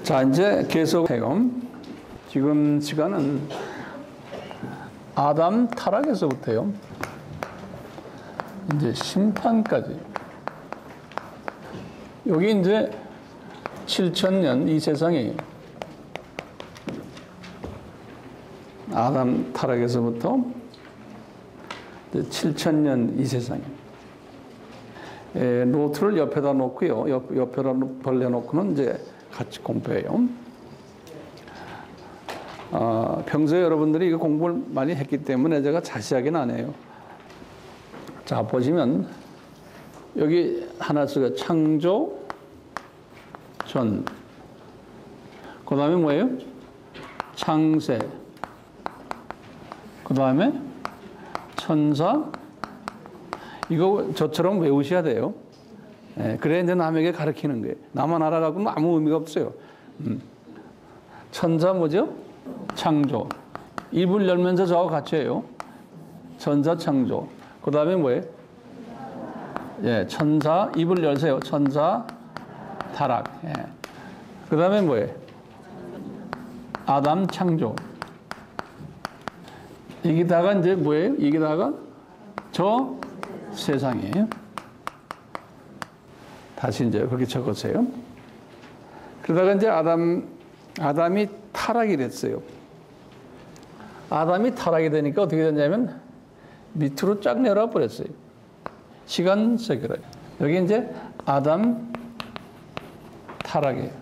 자, 이제 계속해요. 지금 시간은 아담 타락에서부터요. 이제 심판까지. 여기 이제 7000년 이 세상이에요. 아담 타락에서부터 7000년 이 세상이에요. 노트를 옆에다 놓고요. 옆에다 벌려놓고는 이제 같이 공부해요. 평소에 여러분들이 이거 공부를 많이 했기 때문에 제가 자세하게는 안 해요. 자, 보시면 여기 하나 쓰고 창조, 전, 그 다음에 뭐예요? 창세, 그 다음에 천사. 이거 저처럼 외우셔야 돼요. 그래야 이제 남에게 가르치는 거예요. 나만 알아가고는 아무 의미가 없어요. 천사 뭐죠? 창조. 입을 열면서 저하고 같이 해요. 천사 창조. 그 다음에 뭐예요? 예, 천사 입을 열세요. 천사 타락. 예. 그 다음에 뭐예요? 아담 창조. 이기다가 이제 뭐예요? 이기다가 저 세상이에요. 다시 이제 그렇게 적으세요. 그러다가 이제 아담이 타락이 됐어요. 아담이 타락이 되니까 어떻게 됐냐면 밑으로 쫙 내려와 버렸어요. 시간 세계로. 여기 이제 아담 타락이에요.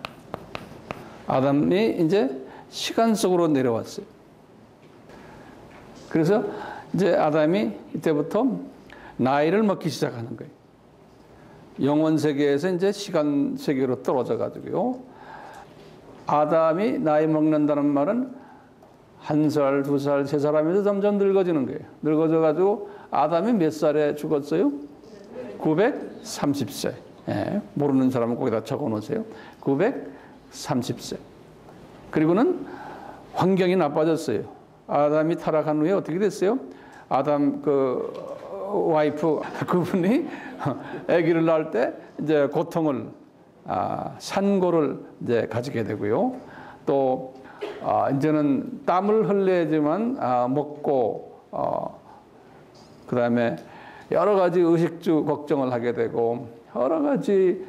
아담이 이제 시간 속으로 내려왔어요. 그래서 이제 아담이 이때부터 나이를 먹기 시작하는 거예요. 영원 세계에서 이제 시간 세계로 떨어져 가지고요. 아담이 나이 먹는다는 말은 1살, 2살, 3살 하면서 점점 늙어지는 거예요. 늙어져 가지고 아담이 몇 살에 죽었어요? 930세. 예, 모르는 사람은 거기다 적어 놓으세요. 930세. 그리고는 환경이 나빠졌어요. 아담이 타락한 후에 어떻게 됐어요? 아담 와이프 그분이 아기를 낳을 때 이제 고통을 산고를 이제 가지게 되고요. 또 이제는 땀을 흘려야지만 먹고 그다음에 여러 가지 의식주 걱정을 하게 되고 여러 가지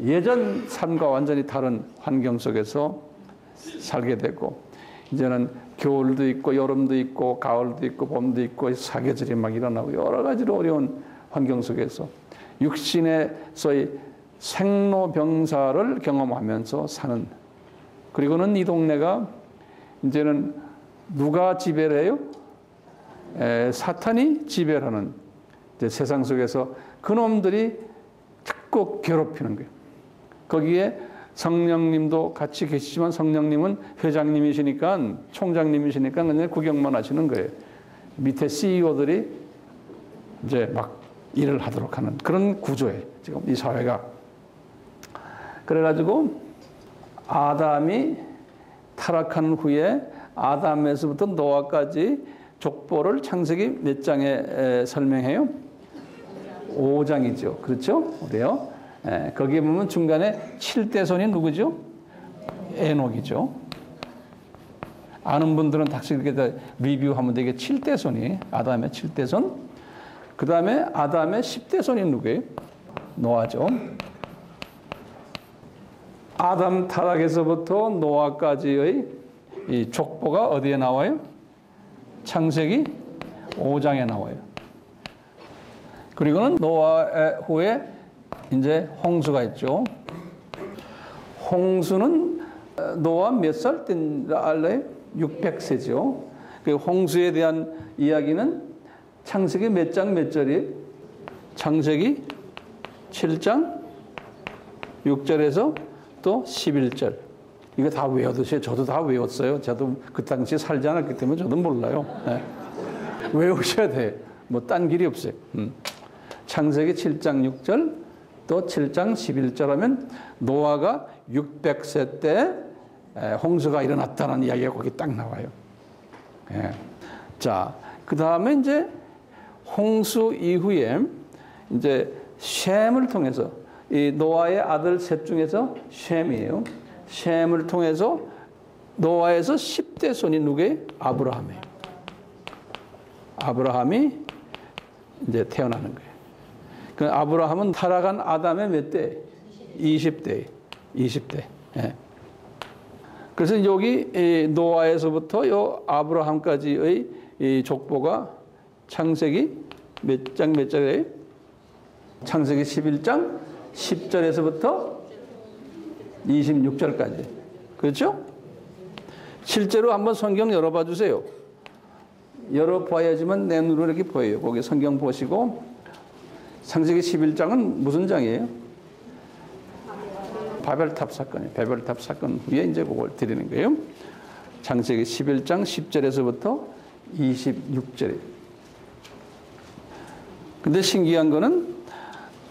예전 삶과 완전히 다른 환경 속에서 살게 되고 이제는 겨울도 있고 여름도 있고 가을도 있고 봄도 있고 사계절이 막 일어나고 여러 가지로 어려운 환경 속에서 육신의 소위 생로병사를 경험하면서 사는. 그리고는 이 동네가 이제는 누가 지배를 해요? 사탄이 지배를 하는 이제 세상 속에서 그놈들이 자꾸 괴롭히는 거예요. 거기에 성령님도 같이 계시지만 성령님은 회장님이시니까 총장님이시니까 그냥 구경만 하시는 거예요. 밑에 CEO들이 이제 막 일을 하도록 하는 그런 구조예요. 지금 이 사회가. 그래가지고 아담이 타락한 후에 아담에서부터 노아까지 족보를 창세기 몇 장에 설명해요? 5장이죠. 그렇죠? 그래요? 예, 거기에 보면 중간에 7대손이 누구죠? 에녹이죠. 아는 분들은 다시 이렇게 리뷰하면 되게 7대손이 아담의 7대손. 그 다음에 아담의 10대손이 누구예요? 노아죠. 아담 타락에서부터 노아까지의 이 족보가 어디에 나와요? 창세기 5장에 나와요. 그리고는 노아 후에 이제 홍수가 있죠. 홍수는 노아 몇 살 때인지 알아요? 600세죠. 그 홍수에 대한 이야기는 창세기 몇 장 몇 절이에요? 창세기 7장 6절에서 또 11절. 이거 다 외워두세요. 저도 다 외웠어요. 저도 그 당시에 살지 않았기 때문에 저도 몰라요. 네. 외우셔야 돼요. 뭐 딴 길이 없어요. 창세기 7장 6절 또 7장 11절 하면 노아가 600세 때 홍수가 일어났다는 이야기가 거기 딱 나와요. 예. 자, 그 다음에 이제 홍수 이후에 이제 셈을 통해서 이 노아의 아들 셋 중에서 셈이에요. 셈을 통해서 노아에서 10대 손이 누구예요? 아브라함이에요. 아브라함이 이제 태어나는 거예요. 그 아브라함은 타락한 아담의 몇 대? 20대. 20대. 예. 그래서 여기 노아에서부터 요 아브라함까지의 이 족보가 창세기 몇 장 몇 절이에요? 창세기 11장 10절에서부터 26절까지. 그렇죠? 실제로 한번 성경 열어봐 주세요. 열어봐야지만 내 눈으로 이렇게 보여요. 거기 성경 보시고 창세기 11장은 무슨 장이에요? 바벨탑 사건이에요. 바벨탑 사건 후에 이제 그걸 드리는 거예요. 창세기 11장 10절에서부터 26절이에요. 근데 신기한 거는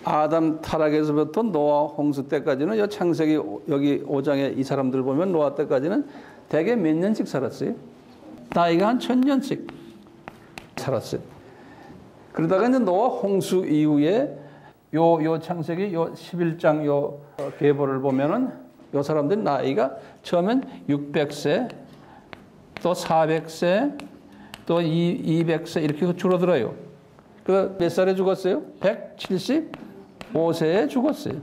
아담 타락에서부터 노아 홍수 때까지는 창세기 여기 5장에 이 사람들 보면 노아 때까지는 대개 몇 년씩 살았어요? 나이가 한 1000년씩 살았어요. 그러다가 이제 노아 홍수 이후에 요 창세기 요 11장 요 계보를 보면은 요 사람들 나이가 처음엔 600세, 또 400세, 또 200세 이렇게 줄어들어요. 그 몇 살에 죽었어요? 175세에 죽었어요.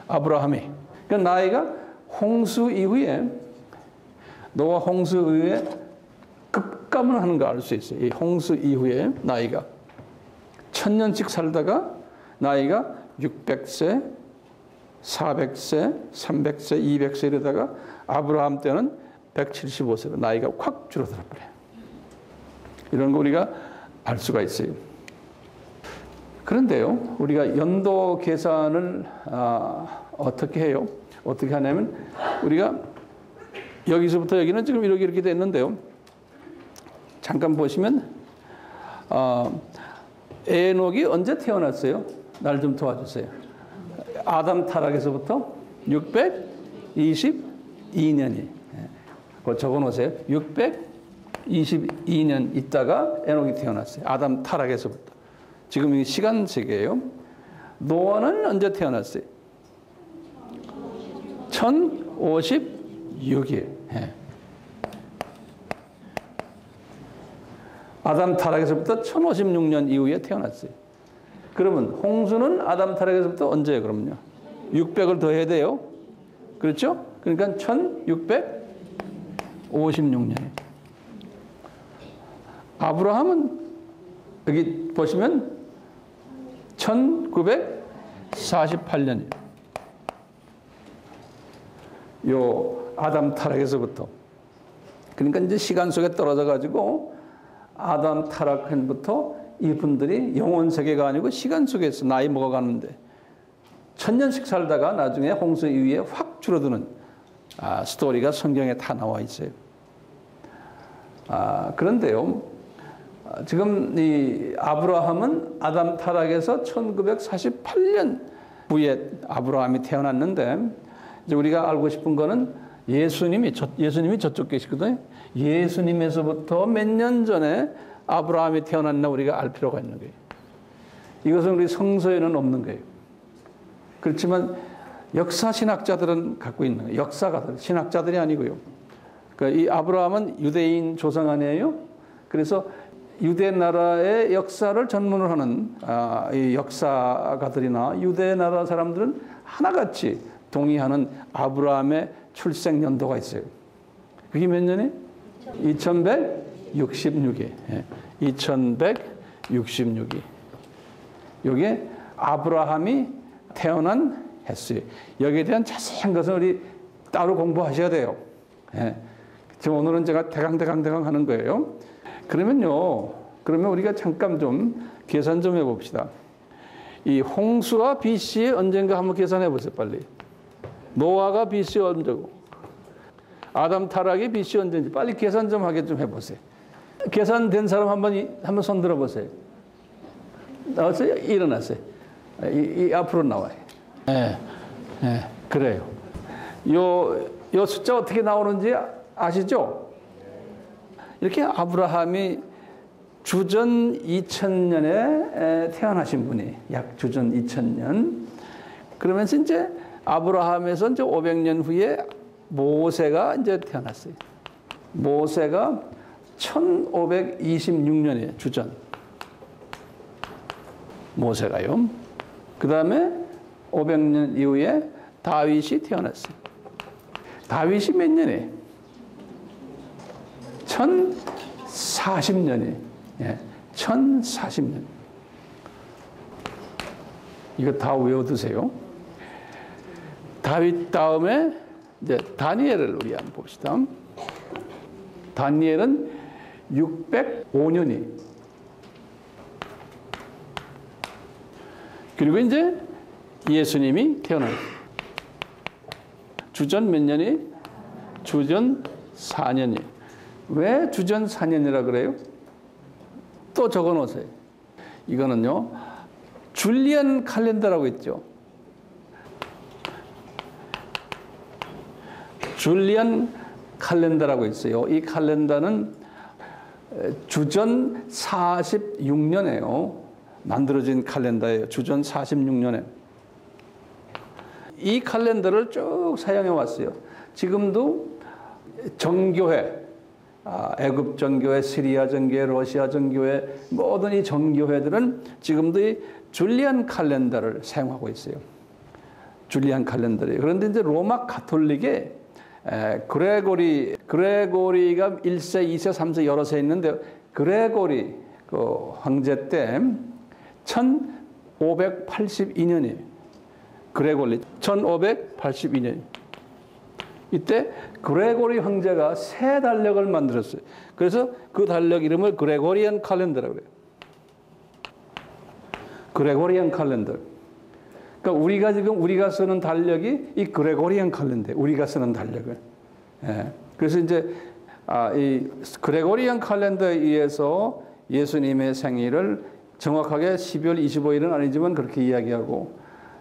아브라함이. 그 나이가 홍수 이후에 노아 홍수 이후에 급감을 하는 거 알 수 있어요. 이 홍수 이후에 나이가 1000년씩 살다가 나이가 600세, 400세, 300세, 200세 이러다가 아브라함 때는 175세로 나이가 확 줄어들어 버려요. 이런 거 우리가 알 수가 있어요. 그런데요, 우리가 연도 계산을 어떻게 해요? 어떻게 하냐면 우리가 여기서부터 여기는 지금 이렇게 됐는데요. 잠깐 보시면 에녹이 언제 태어났어요? 날 좀 도와주세요. 아담 타락에서부터 622년이. 그거 적어놓으세요. 622년 있다가 에녹이 태어났어요. 아담 타락에서부터. 지금 이 시간 세계예요. 노아는 언제 태어났어요? 1056일. 아담 타락에서부터 1056년 이후에 태어났어요. 그러면 홍수는 아담 타락에서부터 언제예요? 그러면요. 600을 더해야 돼요. 그렇죠? 그러니까 1656년이에요. 아브라함은 여기 보시면 1948년이에요. 요 아담 타락에서부터. 그러니까 이제 시간 속에 떨어져 가지고 아담 타락부터 이분들이 영혼 세계가 아니고 시간 속에서 나이 먹어가는데 1000년씩 살다가 나중에 홍수 이후에 확 줄어드는 스토리가 성경에 다 나와 있어요. 그런데요, 지금 이 아브라함은 아담 타락에서 1948년 후에 아브라함이 태어났는데 이제 우리가 알고 싶은 거는 예수님이 저쪽 계시거든요. 예수님에서부터 몇 년 전에 아브라함이 태어났나 우리가 알 필요가 있는 거예요. 이것은 우리 성서에는 없는 거예요. 그렇지만 역사 신학자들은 갖고 있는 거예요. 역사가들, 신학자들이 아니고요. 그러니까 이 아브라함은 유대인 조상 아니에요? 그래서 유대 나라의 역사를 전문을 하는 이 역사가들이나 유대 나라 사람들은 하나같이 동의하는 아브라함의 출생 연도가 있어요. 그게 몇 년이? 2166이. 2166이. 이게 아브라함이 태어난 횟수예요. 여기에 대한 자세한 것은 우리 따로 공부하셔야 돼요. 지금 오늘은 제가 대강 하는 거예요. 그러면 우리가 잠깐 좀 계산 좀 해봅시다. 이 홍수가 BC에 언젠가 한번 계산해 보세요, 빨리. 노아가 BC 언제고, 아담 타락이 BC 언제인지 빨리 계산 좀 하게 좀 해보세요. 계산된 사람 한번 손 들어보세요. 나왔어요? 일어났어요. 이 앞으로 나와요. 그래요. 요 숫자 어떻게 나오는지 아시죠? 이렇게 아브라함이 주전 2000년에 태어나신 분이 약 주전 2000년. 그러면서 이제 아브라함에서 이제 500년 후에 모세가 이제 태어났어요. 모세가 1526년에 주전. 모세가요. 그 다음에 500년 이후에 다윗이 태어났어요. 다윗이 몇 년에? 1040년이. 예, 1040년. 이거 다 외워두세요. 다윗 다음에 이제 다니엘을 우리 한번 봅시다. 다니엘은 605년이. 그리고 이제 예수님이 태어났어요. 주전 몇 년이? 주전 4년이. 왜 주전 4년이라 그래요? 또 적어 놓으세요. 이거는요, 줄리안 칼렌더라고 있죠. 줄리안 칼렌더라고 있어요. 이 칼렌더는 주전 46년에요. 만들어진 칼렌더예요. 주전 46년에. 이 칼렌더를 쭉 사용해 왔어요. 지금도 정교회, 애굽 정교회, 시리아 정교회, 러시아 정교회, 모든 이 정교회들은 지금도 이 줄리안 칼렌더를 사용하고 있어요. 줄리안 칼렌더예요. 그런데 이제 로마 가톨릭에 그레고리가 1세, 2세, 3세 여러 세 있는데 그레고리 그 황제 때 1582년이에요. 그레고리 1582년. 이때 그레고리 황제가 새 달력을 만들었어요. 그래서 그 달력 이름을 그레고리안 칼렌더라고 그래요. 그레고리안 칼렌더. 그러니까 우리가 쓰는 달력이 이 그레고리안 칼렌더. 우리가 쓰는 달력을. 예. 그래서 이제 이 그레고리안 칼렌더에 의해서 예수님의 생일을 정확하게 12월 25일은 아니지만 그렇게 이야기하고,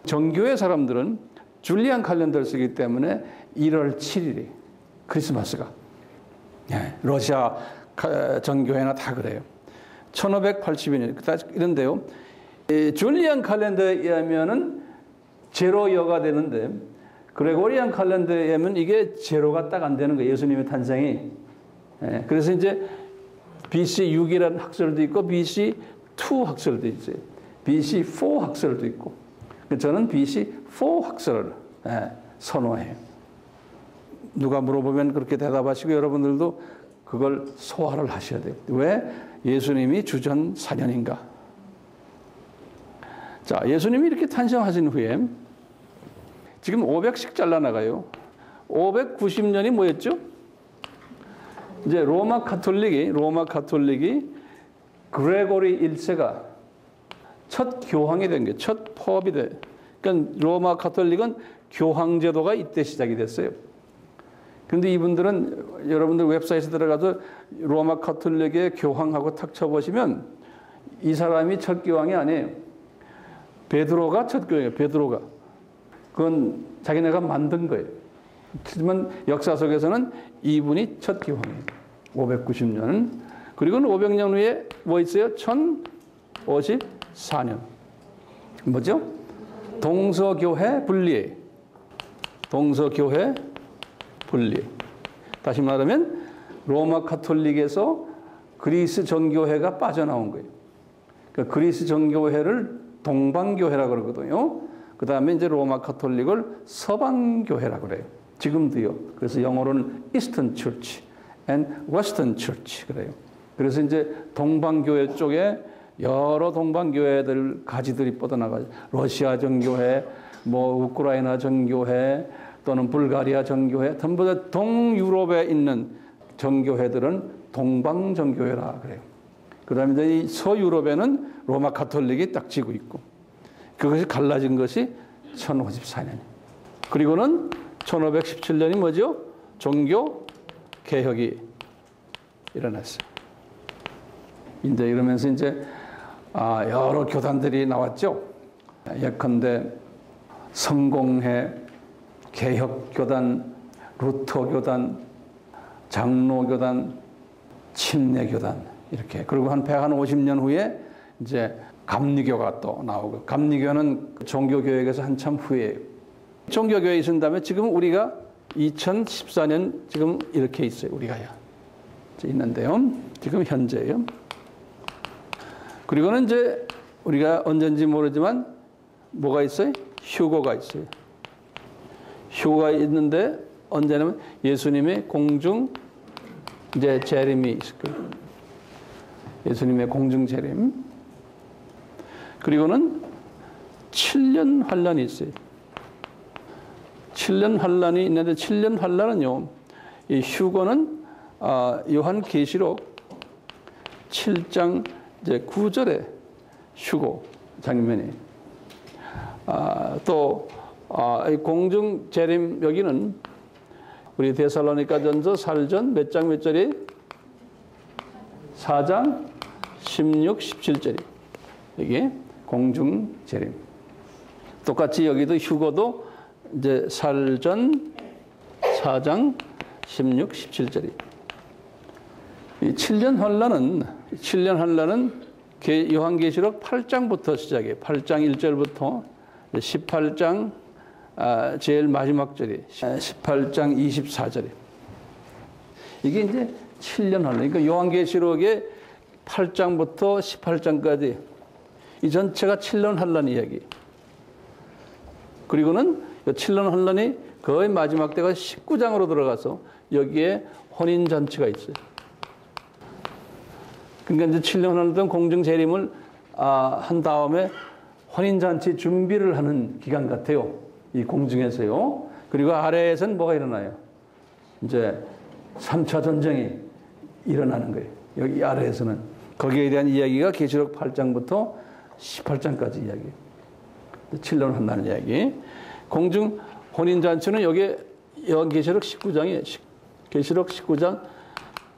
정교회 사람들은 줄리안 칼렌더를 쓰기 때문에 1월 7일이 크리스마스가. 예. 러시아 정교회나 다 그래요. 1582년 이런데요. 줄리안 칼렌더에 의하면은 제로여가 되는데 그레고리안 칼렌더에 의하면 이게 제로가 딱 안 되는 거예요. 예수님의 탄생이. 예, 그래서 이제 BC 6이라는 학설도 있고 BC 2 학설도 있어요. BC 4 학설도 있고. 저는 BC 4 학설을 선호해요. 누가 물어보면 그렇게 대답하시고 여러분들도 그걸 소화를 하셔야 돼요. 왜 예수님이 주전 4년인가? 자, 예수님이 이렇게 탄생하신 후에 지금 500씩 잘라나가요. 590년이 뭐였죠? 이제 로마 가톨릭이 그레고리 1세가 첫 교황이 된 거예요. 첫 포업이 돼. 그러니까 로마 가톨릭은 교황 제도가 이때 시작이 됐어요. 그런데 이분들은 여러분들 웹사이트에 들어가서 로마 가톨릭의 교황하고 탁 쳐보시면 이 사람이 첫 교황이 아니에요. 베드로가 첫 교황이에요. 베드로가. 그건 자기네가 만든 거예요. 하지만 역사 속에서는 이분이 첫 교황이에요. 590년. 그리고 500년 후에 뭐 있어요? 1054년. 뭐죠? 동서교회 분리. 동서교회 분리. 다시 말하면 로마 가톨릭에서 그리스 정교회가 빠져나온 거예요. 그러니까 그리스 정교회를 동방교회라고 그러거든요. 그 다음에 이제 로마 가톨릭을 서방교회라고 그래요. 지금도요. 그래서 영어로는 Eastern Church and Western Church 그래요. 그래서 이제 동방교회 쪽에 여러 동방교회들 가지들이 뻗어나가죠. 러시아 정교회, 뭐 우크라이나 정교회, 또는 불가리아 정교회, 전부 다 동유럽에 있는 정교회들은 동방정교회라 그래요. 그 다음에 이 서유럽에는 로마 가톨릭이 딱 지고 있고, 그것이 갈라진 것이 1054년. 그리고는 1517년이 뭐죠? 종교 개혁이 일어났어요. 이제 이러면서 이제 여러 교단들이 나왔죠. 예컨대 성공회, 개혁교단, 루터교단, 장로교단, 침례교단 이렇게. 그리고 한 150년 후에 이제 감리교가 또 나오고, 감리교는 종교개혁에서 한참 후에 종교교회에 있은 다음에 지금 우리가 2014년 지금 이렇게 있어요. 우리가요. 있는데요. 지금 현재요. 그리고는 이제 우리가 언젠지 모르지만 뭐가 있어요? 휴거가 있어요. 휴거가 있는데 언제냐면 예수님의 공중 이제 재림이 있을 거예요. 예수님의 공중 재림. 그리고는 7년 환란이 있어요. 7년 환란이 있는데 7년 환란은요. 이 휴거는 요한계시록 7장 이제 9절에 휴거 장면이 또 공중 재림 여기는 우리 데살로니가전서 4전 몇 장 몇 절이 4장 16, 17절이 이게 공중 재림. 똑같이 여기도 휴거도 이제 살전 4장 16, 17절이. 이 7년 환란은 요한계시록 8장부터 시작해요. 8장 1절부터 18장 제일 마지막 절이 18장 24절이. 이게 이제 7년 환란. 그러니까 요한계시록의 8장부터 18장까지 이 전체가 7년 환란 이야기. 그리고는 7년 환란이 거의 마지막 때가 19장으로 들어가서 여기에 혼인잔치가 있어요. 그러니까 이제 7년 환란 공중 재림을 한 다음에 혼인잔치 준비를 하는 기간 같아요. 이 공중에서요. 그리고 아래에서는 뭐가 일어나요? 이제 3차 전쟁이 일어나는 거예요. 여기 아래에서는. 거기에 대한 이야기가 계시록 8장부터 18장까지 이야기예요. 7년 환란 이야기. 공중 혼인잔치는 여기 계시록 19장에 계시록 19장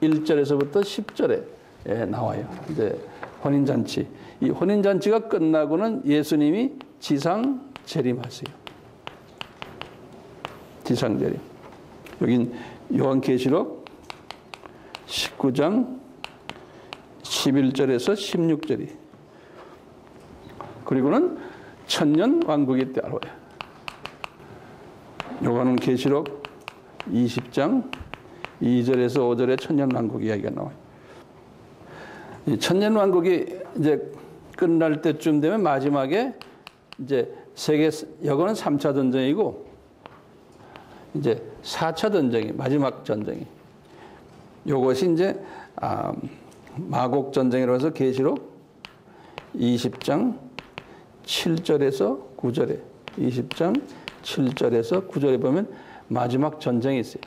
1절에서부터 10절에 나와요. 이제 혼인잔치. 이 혼인잔치가 끝나고는 예수님이 지상 재림하세요. 지상 재림. 여긴 요한계시록 19장 11절에서 16절이. 그리고는 천년 왕국이 따라와요. 요거는 계시록 20장 2절에서 5절에 천년 왕국 이야기가 나와요. 이 천년 왕국이 이제 끝날 때쯤 되면 마지막에 이제 여거는 3차 전쟁이고 이제 4차 전쟁이 마지막 전쟁이. 요것이 이제 마곡 전쟁이라고 해서 계시록 20장 7절에서 9절에 20장 7절에서 9절에 보면 마지막 전쟁이 있어요.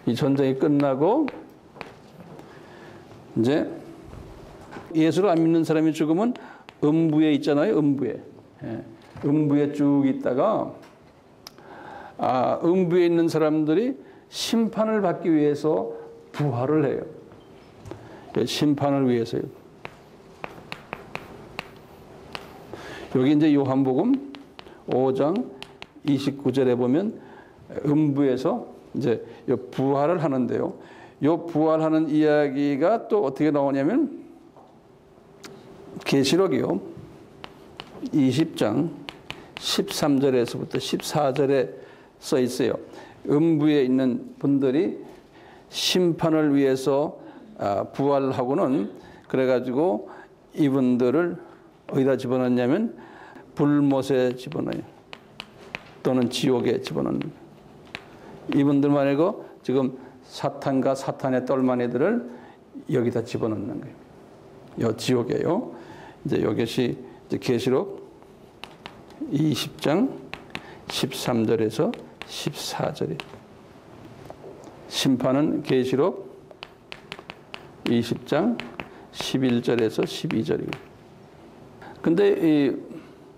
이 전쟁이 끝나고 이제 예수를 안 믿는 사람이 죽으면 음부에 있잖아요. 음부에. 음부에 쭉 있다가 음부에 있는 사람들이 심판을 받기 위해서 부활을 해요. 심판을 위해서요. 여기 이제 요한복음 5장 29절에 보면 음부에서 이제 부활을 하는데요. 요 부활하는 이야기가 또 어떻게 나오냐면 계시록이요. 20장 13절에서부터 14절에 써 있어요. 음부에 있는 분들이 심판을 위해서 부활하고는 그래가지고 이분들을 어디다 집어넣냐면 불못에 집어넣어요. 또는 지옥에 집어넣는. 이분들만 아니고 지금 사탄과 사탄의 똘마니들을 여기다 집어넣는 거예요. 요 지옥이에요. 이제 이것이 이제 계시록 20장 13절에서 14절이. 심판은 계시록 20장 11절에서 12절이고. 근데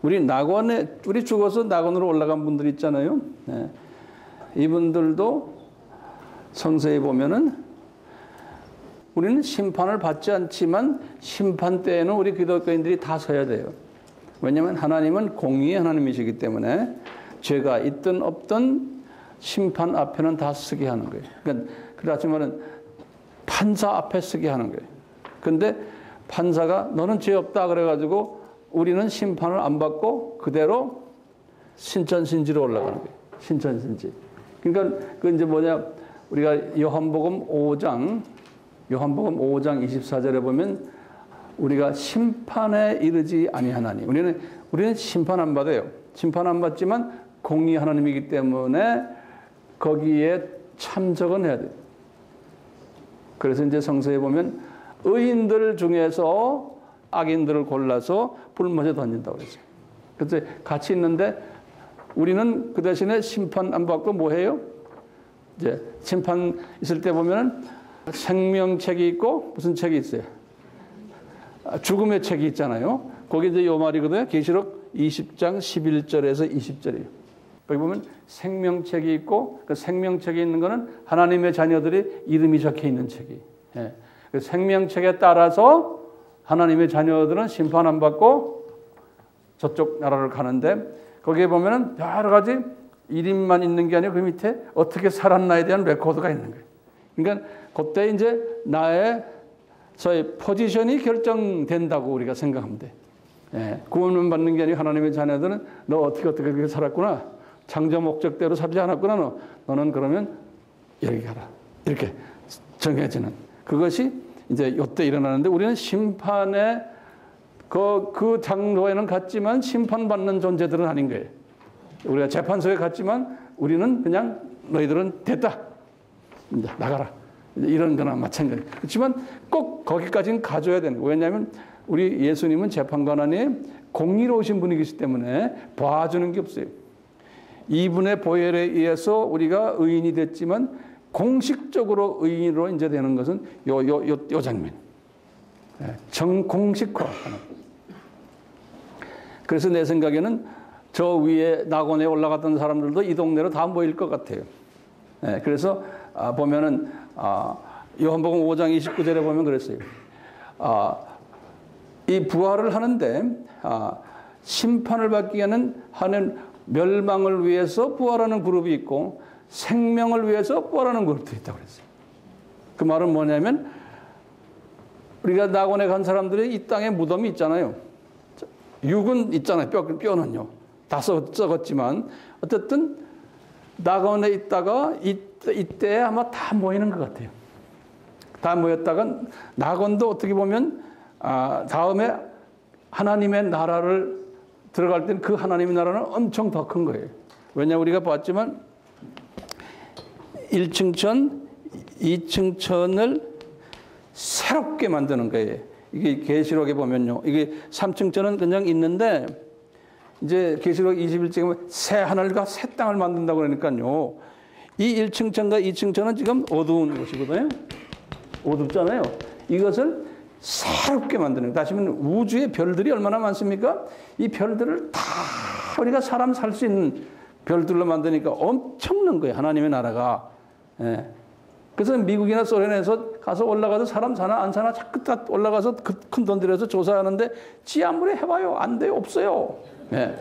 우리 죽어서 낙원으로 올라간 분들 있잖아요. 네. 이분들도 성서에 보면은 우리는 심판을 받지 않지만 심판 때에는 우리 기독교인들이 다 서야 돼요. 왜냐하면 하나님은 공의의 하나님이시기 때문에 죄가 있든 없든 심판 앞에는 다 서게 하는 거예요. 그러니까 그렇지만은 판사 앞에 서게 하는 거예요. 근데 판사가 너는 죄 없다 그래가지고 우리는 심판을 안 받고 그대로 신천신지로 올라가는 거예요. 신천신지. 그러니까 그 이제 뭐냐, 우리가 요한복음 5장 24절에 보면 우리가 심판에 이르지 아니하나니, 우리는 심판 안 받아요. 심판 안 받지만 공의 하나님이기 때문에 거기에 참석은 해야 돼요. 그래서 이제 성서에 보면 의인들 중에서 악인들을 골라서 불못에 던진다고 그랬어요. 그래서 같이 있는데 우리는 그 대신에 심판 안 받고 뭐 해요? 이제 심판 있을 때 보면은 생명책이 있고 무슨 책이 있어요? 죽음의 책이 있잖아요. 거기 이제 요 말이거든요. 계시록 20장 11절에서 20절이에요. 거기 보면 생명책이 있고 그 생명책에 있는 거는 하나님의 자녀들이 이름이 적혀 있는 책이. 예. 그 생명책에 따라서 하나님의 자녀들은 심판 안 받고 저쪽 나라를 가는데 거기에 보면은 여러 가지 이름만 있는 게 아니고 그 밑에 어떻게 살았나에 대한 레코드가 있는 거예요. 그러니까 그때 이제 나의 저의 포지션이 결정된다고 우리가 생각하면 돼. 예. 구원을 받는 게 아니고 하나님의 자녀들은 너 어떻게 그렇게 살았구나. 창조 목적대로 살지 않았구나. 너는 그러면 여기 가라. 이렇게 정해지는 그것이 이제 이때 일어나는데 우리는 심판의 그 장소에는 갔지만 심판받는 존재들은 아닌 거예요. 우리가 재판소에 갔지만 우리는 그냥 너희들은 됐다. 이제 나가라. 이런 거나 마찬가지. 그렇지만 꼭 거기까지는 가줘야 되는 거예요. 왜냐하면 우리 예수님은 재판관 안에 공의로우신 분이기 때문에 봐주는 게 없어요. 이분의 보혈에 의해서 우리가 의인이 됐지만 공식적으로 의인으로 이제 되는 것은 요 장면. 정공식화하는. 그래서 내 생각에는 저 위에 낙원에 올라갔던 사람들도 이 동네로 다 모일 것 같아요. 그래서 보면은 요한복음 5장 29절에 보면 그랬어요. 이 부활을 하는데 심판을 받기 위한 하는 멸망을 위해서 부활하는 그룹이 있고 생명을 위해서 부활하는 그룹도 있다고 그랬어요. 그 말은 뭐냐면 우리가 낙원에 간 사람들이 이 땅에 무덤이 있잖아요. 육은 있잖아요. 뼈는요. 다 썩었지만 어쨌든 낙원에 있다가 이때 아마 다 모이는 것 같아요. 다 모였다가 낙원도 어떻게 보면 다음에 하나님의 나라를 들어갈 때는 그 하나님의 나라는 엄청 더 큰 거예요. 왜냐 우리가 봤지만 1층 천, 2층 천을 새롭게 만드는 거예요. 이게 계시록에 보면요. 이게 3층 천은 그냥 있는데 이제 계시록 21장에 보면 새 하늘과 새 땅을 만든다고 그러니까요. 이 1층 천과 2층 천은 지금 어두운 곳이거든요. 어둡잖아요. 이것을 새롭게 만드는 거예요. 다시 말하면 우주의 별들이 얼마나 많습니까? 이 별들을 다 우리가 사람 살 수 있는 별들로 만드니까 엄청난 거예요. 하나님의 나라가. 예. 그래서 미국이나 소련에서 가서 올라가서 사람 사나 안 사나 자꾸 다 올라가서 큰 돈 들여서 조사하는데 지 아무리 해봐요. 안 돼요. 없어요. 예.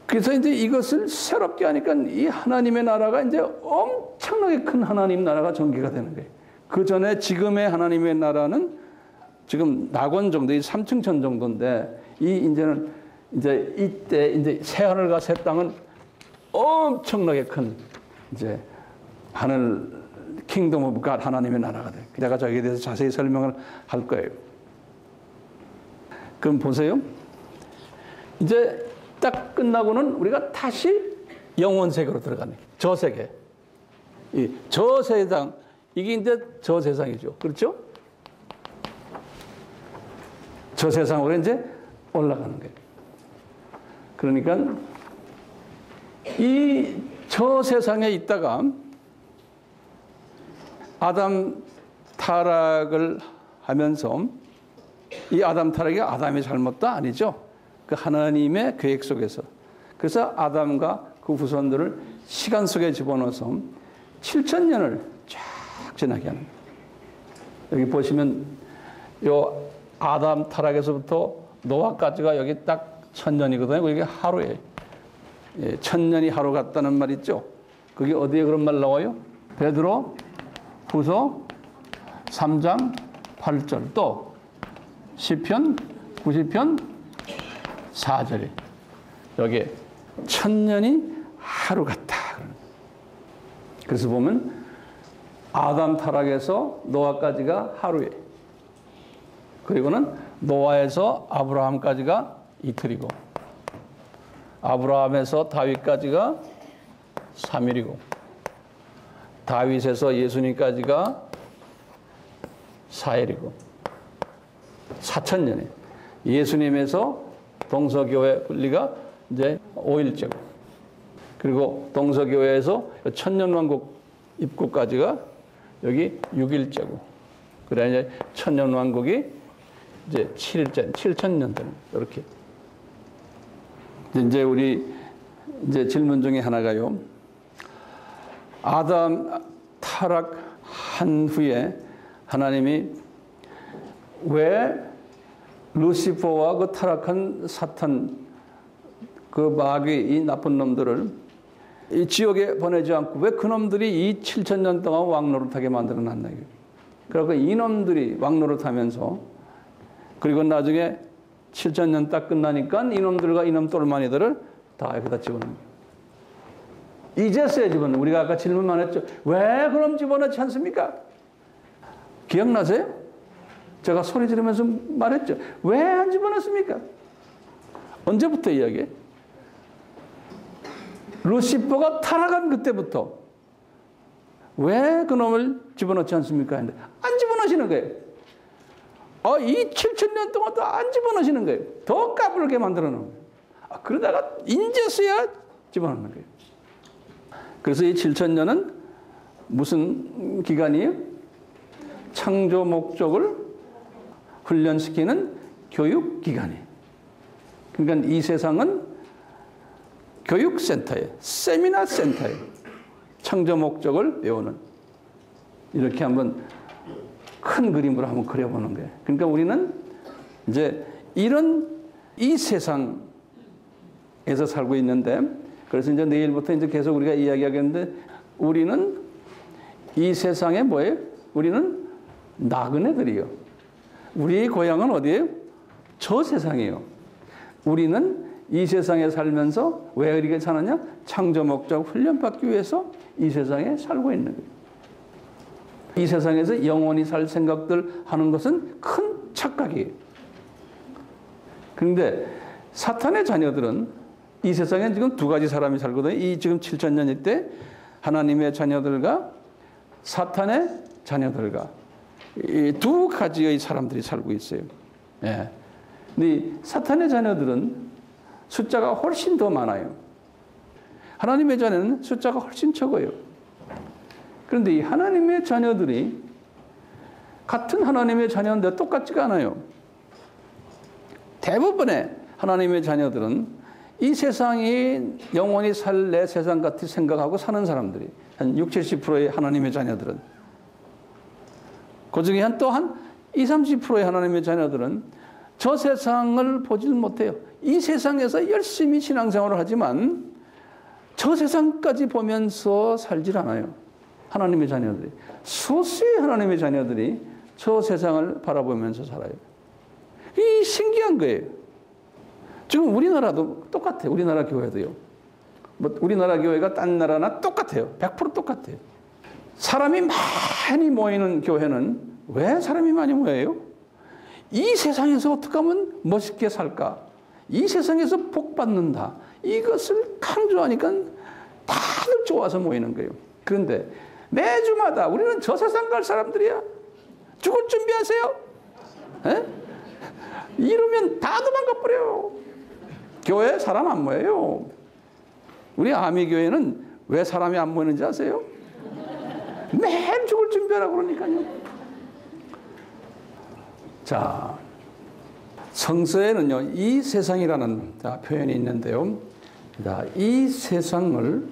그래서 이제 이것을 새롭게 하니까 이 하나님의 나라가 이제 엄청나게 큰 하나님 나라가 전개가 되는 거예요. 그 전에 지금의 하나님의 나라는 지금 낙원 정도, 이 3층 천 정도인데 이제는 이제 이때 이제 새 하늘과 새 땅은 엄청나게 큰 이제 하늘 킹덤 오브 갓 하나님의 나라가 돼요. 제가 저기에 대해서 자세히 설명을 할 거예요. 그럼 보세요. 이제 딱 끝나고는 우리가 다시 영원 세계로 들어가네. 저 세계. 이 저 세상 이게 이제 저 세상이죠. 그렇죠? 저 세상으로 이제 올라가는 거예요. 그러니까 이 저 세상에 있다가 아담 타락을 하면서 이 아담 타락이 아담의 잘못도 아니죠. 그 하나님의 계획 속에서. 그래서 아담과 그 후손들을 시간 속에 집어넣어서 7,000년을 쫙 지나게 하는 거예요. 여기 보시면 요 아담 타락에서부터 노아까지가 여기 딱 1,000년이거든요. 그게 하루에 1,000년이 하루 같다는 말 있죠. 그게 어디에 그런 말 나와요? 베드로 후서 3장 8절 또 시편 90편 4절에 여기에 1000년이 하루 같다. 그래서 보면 아담 타락에서 노아까지가 하루에, 그리고는 노아에서 아브라함까지가 이틀이고, 아브라함에서 다윗까지가 3일이고, 다윗에서 예수님까지가 4일이고, 4000년에 예수님에서 동서교회 분리가 이제 5일째고, 그리고 동서교회에서 천년왕국 입구까지가 여기 6일째고, 그래 이제 천년왕국이 이제 7일째, 7000년 되는 이렇게. 이제 우리 이제 질문 중에 하나가요. 아담 타락한 후에 하나님이 왜 루시퍼와 그 타락한 사탄, 그 마귀, 이 나쁜 놈들을 이 지옥에 보내지 않고 왜 그놈들이 이 7000년 동안 왕노릇하게 만들어 놨나. 그래서 이놈들이 왕노릇하면서, 그리고 나중에 7000년 딱 끝나니까 이놈들과 이놈 똘마니들을 다 여기다 집어넣는 거예요. 이제서야 집어넣는. 우리가 아까 질문만 했죠. 왜 그럼 집어넣지 않습니까? 기억나세요? 제가 소리 지르면서 말했죠. 왜 안 집어넣습니까? 언제부터 이야기해? 루시퍼가 타락한 그때부터 왜 그놈을 집어넣지 않습니까? 했는데 안 집어넣으시는 거예요. 이 7000년 동안 또 안 집어넣으시는 거예요. 더 까불게 만들어 놓은 거예요. 그러다가 인제서야 집어넣는 거예요. 그래서 이 7000년은 무슨 기간이에요? 창조 목적을 훈련시키는 교육 기간이에요. 그러니까 이 세상은 교육센터에, 세미나 센터에 창조 목적을 배우는, 이렇게 한번 큰 그림으로 한번 그려보는 거예요. 그러니까 우리는 이제 이 세상에서 살고 있는데, 그래서 이제 내일부터 이제 계속 우리가 이야기하겠는데, 우리는 이 세상에 뭐예요? 우리는 나그네들이요. 우리의 고향은 어디예요? 저 세상이에요. 우리는 이 세상에 살면서 왜 이렇게 사느냐? 창조 목적 훈련받기 위해서 이 세상에 살고 있는 거예요. 이 세상에서 영원히 살 생각들 하는 것은 큰 착각이에요. 그런데 사탄의 자녀들은 이 세상에 지금 두 가지 사람이 살거든요. 이 지금 7000년일 때 하나님의 자녀들과 사탄의 자녀들과 이 두 가지의 사람들이 살고 있어요. 예. 근데 사탄의 자녀들은 숫자가 훨씬 더 많아요. 하나님의 자녀는 숫자가 훨씬 적어요. 그런데 이 하나님의 자녀들이 같은 하나님의 자녀인데 똑같지가 않아요. 대부분의 하나님의 자녀들은 이 세상이 영원히 살 내 세상 같이 생각하고 사는 사람들이 한 60, 70%의 하나님의 자녀들은, 그 중에 한 20, 30%의 하나님의 자녀들은 저 세상을 보질 못해요. 이 세상에서 열심히 신앙생활을 하지만 저 세상까지 보면서 살질 않아요. 하나님의 자녀들이. 소수의 하나님의 자녀들이 저 세상을 바라보면서 살아요. 이 신기한 거예요. 지금 우리나라도 똑같아요. 우리나라 교회도요. 우리나라 교회가 딴 나라나 똑같아요. 100% 똑같아요. 사람이 많이 모이는 교회는 왜 사람이 많이 모여요? 이 세상에서 어떻게 하면 멋있게 살까? 이 세상에서 복 받는다. 이것을 강조하니까 다들 좋아서 모이는 거예요. 그런데 매주마다 우리는 저 세상 갈 사람들이야. 죽을 준비하세요. 에? 이러면 다 도망가버려요. 교회에 사람 안 모여요. 우리 아미교회는 왜 사람이 안 모이는지 아세요? 매일 죽을 준비하라고 그러니까요. 자, 성서에는요, 이 세상이라는 표현이 있는데요. 자, 이 세상을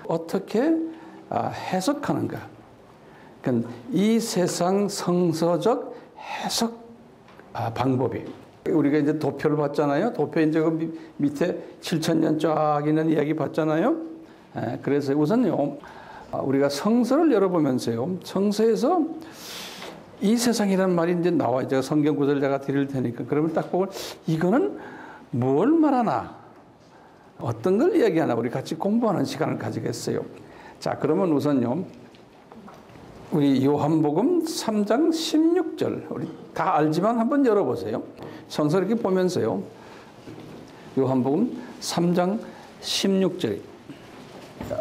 어떻게 해석하는가? 그러니까 이 세상 성서적 해석 방법이, 우리가 이제 도표를 봤잖아요. 도표 이제 그 밑에 7000년 쫙 있는 이야기 봤잖아요. 그래서 우선요, 우리가 성서를 열어보면서요, 성서에서 이 세상이라는 말이 이제 나와요. 제가 성경 구절을 제가 드릴 테니까. 그러면 딱 보고 이거는 뭘 말하나? 어떤 걸 이야기하나 우리 같이 공부하는 시간을 가지겠어요. 자, 그러면 우선요. 우리 요한복음 3장 16절 우리 다 알지만 한번 열어보세요. 성서 이렇게 보면서요. 요한복음 3장 16절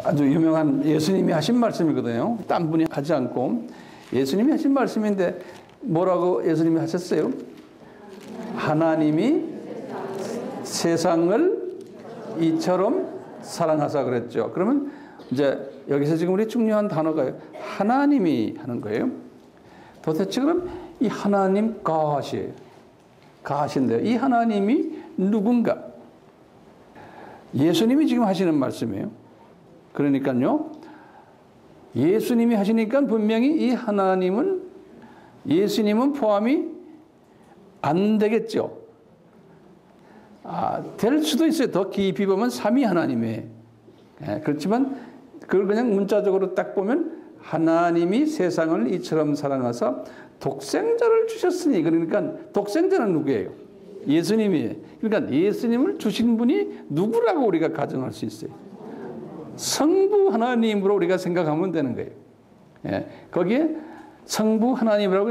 아주 유명한 예수님이 하신 말씀이거든요. 딴 분이 하지 않고 예수님이 하신 말씀인데 뭐라고 예수님이 하셨어요? 하나님이 세상을 이처럼 사랑하사 그랬죠. 그러면 이제 여기서 지금 우리 중요한 단어가 하나님이 하는 거예요. 도대체 그럼 이 하나님 가시예요. 가신데요. 이 하나님이 누군가? 예수님이 지금 하시는 말씀이에요. 그러니까요. 예수님이 하시니까 분명히 이 하나님은 예수님은 포함이 안 되겠죠. 될 수도 있어요. 더 깊이 보면 삼위 하나님이에요. 그렇지만 그걸 그냥 문자적으로 딱 보면 하나님이 세상을 이처럼 사랑하사 독생자를 주셨으니 그러니까 독생자는 누구예요? 예수님이에요. 그러니까 예수님을 주신 분이 누구라고 우리가 가정할 수 있어요? 성부 하나님으로 우리가 생각하면 되는 거예요. 거기에 성부 하나님이라고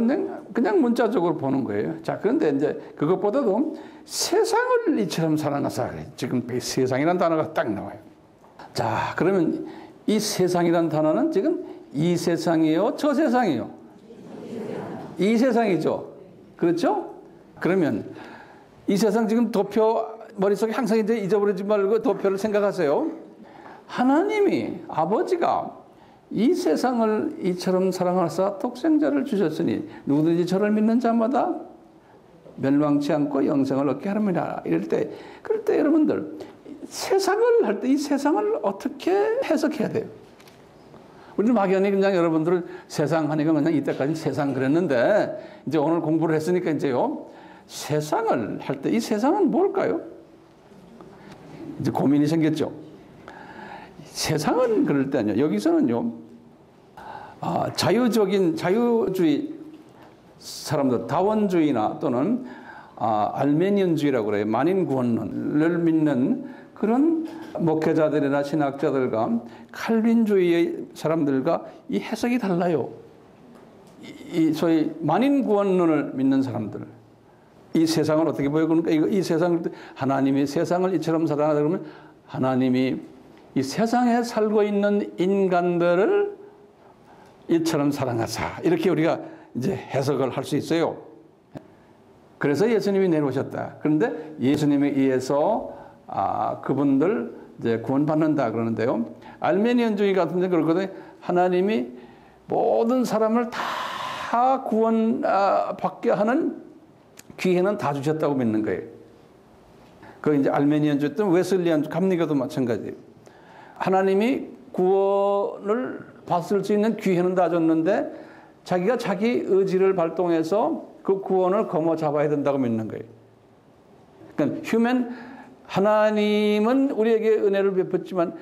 그냥 문자적으로 보는 거예요. 자, 그런데 이제 그것보다도 세상을 이처럼 사랑하사 지금 세상이라는 단어가 딱 나와요. 자, 그러면 이 세상이라는 단어는 지금 이 세상이에요? 저 세상이에요? 이 세상이죠. 그렇죠? 그러면 이 세상 지금 도표 머릿속에 항상 이제 잊어버리지 말고 도표를 생각하세요. 하나님이 아버지가 이 세상을 이처럼 사랑하사 독생자를 주셨으니 누구든지 저를 믿는 자마다 멸망치 않고 영생을 얻게 하렵니다. 그럴 때 여러분들 세상을 할 때 이 세상을 어떻게 해석해야 돼요? 우리는 막연히 그냥 여러분들은 세상 하니까 그냥 이때까지 세상 그랬는데 이제 오늘 공부를 했으니까 이제요. 세상을 할 때 이 세상은 뭘까요? 이제 고민이 생겼죠. 세상은 그럴 때는요. 여기서는요. 자유주의 사람들 다원주의나 또는 알메니언주의라고 그래요. 만인구원론을 믿는 그런 목회자들이나 신학자들과 칼빈주의의 사람들과 이 해석이 달라요. 이 소위 만인구원론을 믿는 사람들. 이 세상을 어떻게 보여? 그러니까 이 세상을 하나님이 세상을 이처럼 사랑하다 그러면 하나님이 이 세상에 살고 있는 인간들을 이처럼 사랑하사 이렇게 우리가 이제 해석을 할 수 있어요. 그래서 예수님이 내려오셨다. 그런데 예수님에 의해서 그분들 이제 구원받는다 그러는데요. 알메니언주의 같은 데 그렇거든요. 하나님이 모든 사람을 다 구원받게 하는 기회는 다 주셨다고 믿는 거예요. 그 이제 알메니언주의 또는 웨슬리안 감리교도 마찬가지예요. 하나님이 구원을 받을 수 있는 기회는 다 줬는데 자기가 자기 의지를 발동해서 그 구원을 거머 잡아야 된다고 믿는 거예요. 그러니까 하나님은 우리에게 은혜를 베풀지만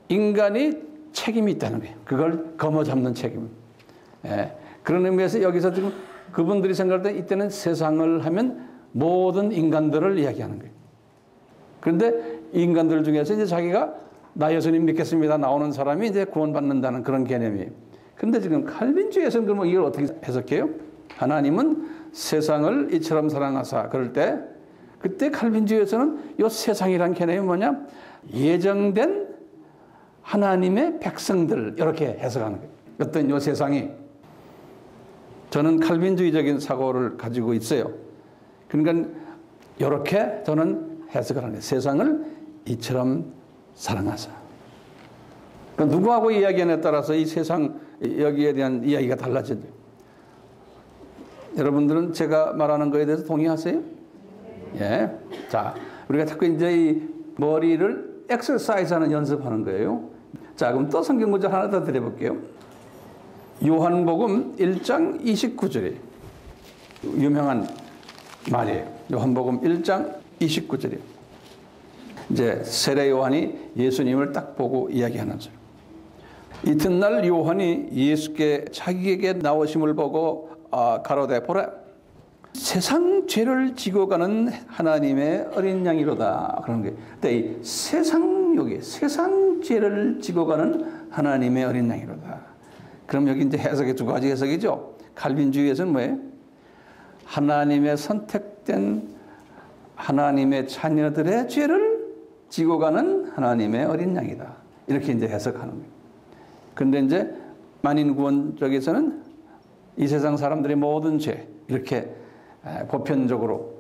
인간이 책임이 있다는 거예요. 그걸 거머 잡는 책임. 그런 의미에서 여기서 지금 그분들이 생각할 때 이때는 세상을 하면 모든 인간들을 이야기하는 거예요. 그런데 인간들 중에서 이제 자기가 나 예수님 믿겠습니다 나오는 사람이 이제 구원받는다는 그런 개념이에요. 그런데 지금 칼빈주의에서는 그러면 이걸 어떻게 해석해요? 하나님은 세상을 이처럼 사랑하사 그럴 때 그때 칼빈주의에서는 이 세상이란 개념이 뭐냐? 예정된 하나님의 백성들 이렇게 해석하는 거예요. 어떤 이 세상이 저는 칼빈주의적인 사고를 가지고 있어요. 그러니까 이렇게 저는 해석을 하는 거예요. 세상을 이처럼 사랑하사. 그러니까 누구하고 이야기하냐에 따라서 이 세상 여기에 대한 이야기가 달라지죠. 여러분들은 제가 말하는 거에 대해서 동의하세요? 예. 자, 우리가 자꾸 이제 이 머리를 엑서사이즈하는 연습하는 거예요. 자, 그럼 또 성경 구절 하나 더 드려볼게요. 요한복음 1장 29절에 유명한 말이에요. 요한복음 1장 29절이에요. 이제 세례 요한이 예수님을 딱 보고 이야기하는 소리. 이튿날 요한이 예수께 자기에게 나오심을 보고 가로되 보라 세상 죄를 지고 가는 하나님의 어린 양이로다. 그런 게. 근데 이 세상 욕이 세상 죄를 지고 가는 하나님의 어린 양이로다. 그럼 여기 이제 해석이 두 가지 해석이죠. 칼빈주의에서는 뭐예요? 하나님의 선택된 하나님의 자녀들의 죄를 지고 가는 하나님의 어린 양이다. 이렇게 이제 해석하는 거예요. 그런데 이제 만인구원 쪽에서는 이 세상 사람들의 모든 죄 이렇게 보편적으로